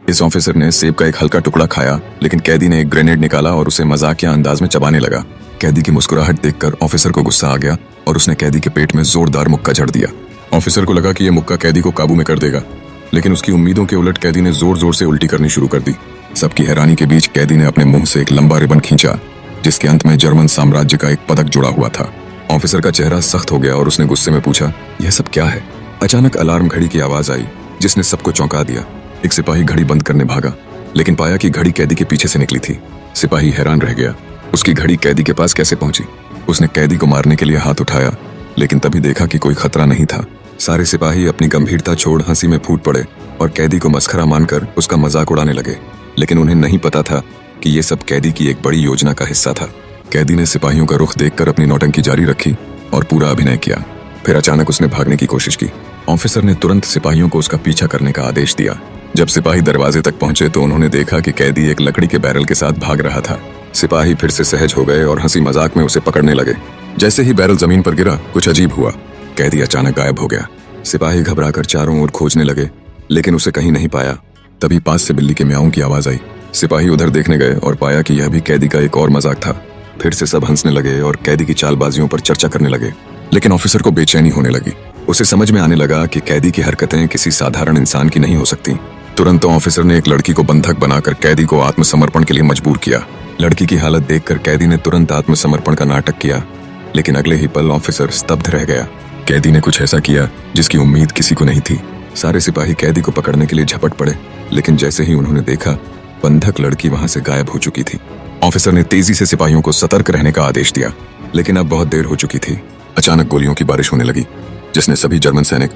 इस ऑफिसर ने सेब का एक हल्का टुकड़ा खाया, लेकिन कैदी ने एक ग्रेनेड निकाला और उसे मजाकिया अंदाज में चबाने लगा। कैदी की मुस्कुराहट देखकर ऑफिसर को गुस्सा आ गया और उसने कैदी के पेट में जोरदार मुक्का जड़ दिया। ऑफिसर को लगा कि यह मुक्का कैदी को काबू में कर देगा, लेकिन उसकी उम्मीदों के उलट कैदी ने जोर जोर से उल्टी करनी शुरू कर दी। सबकी हैरानी के बीच कैदी ने अपने मुंह से एक लंबा रिबन खींचा, जिसके अंत में जर्मन साम्राज्य का एक पदक जुड़ा हुआ था। ऑफिसर का चेहरा सख्त हो गया और उसने गुस्से में पूछा, यह सब क्या है? अचानक अलार्म घड़ी की आवाज आई, जिसने सबको चौंका दिया। एक सिपाही घड़ी बंद करने भागा, लेकिन पाया कि घड़ी कैदी के पीछे से निकली थी। सिपाही हैरान रह गया, उसकी घड़ी कैदी के पास कैसे पहुंची? उसने कैदी को मारने के लिए हाथ उठाया, लेकिन तभी देखा कि कोई खतरा नहीं था। सारे सिपाही अपनी गंभीरता छोड़ हंसी में फूट पड़े और कैदी को मस्खरा मानकर उसका मजाक उड़ाने लगे, लेकिन उन्हें नहीं पता था कि ये सब कैदी की एक बड़ी योजना का हिस्सा था। कैदी ने सिपाहियों का रुख देखकर अपनी नौटंकी जारी रखी और पूरा अभिनय किया। फिर अचानक उसने भागने की कोशिश की। ऑफिसर ने तुरंत सिपाहियों को उसका पीछा करने का आदेश दिया। जब सिपाही दरवाजे तक पहुंचे तो उन्होंने देखा कि कैदी एक लकड़ी के बैरल के साथ भाग रहा था। सिपाही फिर से सहज हो गए और हंसी मजाक में उसे पकड़ने लगे। जैसे ही बैरल जमीन पर गिरा, कुछ अजीब हुआ। कैदी अचानक गायब हो गया। सिपाही घबराकर चारों ओर खोजने लगे, लेकिन उसे कहीं नहीं पाया। तभी पास से बिल्ली के म्याऊं की आवाज आई। सिपाही उधर देखने गए और पाया कि यह भी कैदी का एक और मजाक था। फिर से सब हंसने लगे और कैदी की चालबाजियों पर चर्चा करने लगे, लेकिन ऑफिसर को बेचैनी होने लगी। उसे समझ में आने लगा कि कैदी की हरकतें किसी साधारण इंसान की नहीं हो सकती। तुरंत ऑफिसर ने एक लड़की को बंधक बनाकर कैदी को आत्मसमर्पण के लिए मजबूर किया। लड़की की हालत देखकर कैदी ने तुरंत आत्मसमर्पण का नाटक किया, लेकिन अगले ही पल ऑफिसर स्तब्ध रह गया। कैदी ने कुछ ऐसा किया जिसकी उम्मीद किसी को नहीं थी। सारे सिपाही कैदी को पकड़ने के लिए झपट पड़े, लेकिन जैसे ही उन्होंने देखा, बंधक लड़की वहां से गायब हो चुकी थी। ऑफिसर ने तेजी से सिपाहियों को सतर्क रहने का आदेश दिया, लेकिन अब बहुत देर हो चुकी थी। अचानक गोलियों की बारिश होने लगी, जिसने सभी जर्मन सैनिक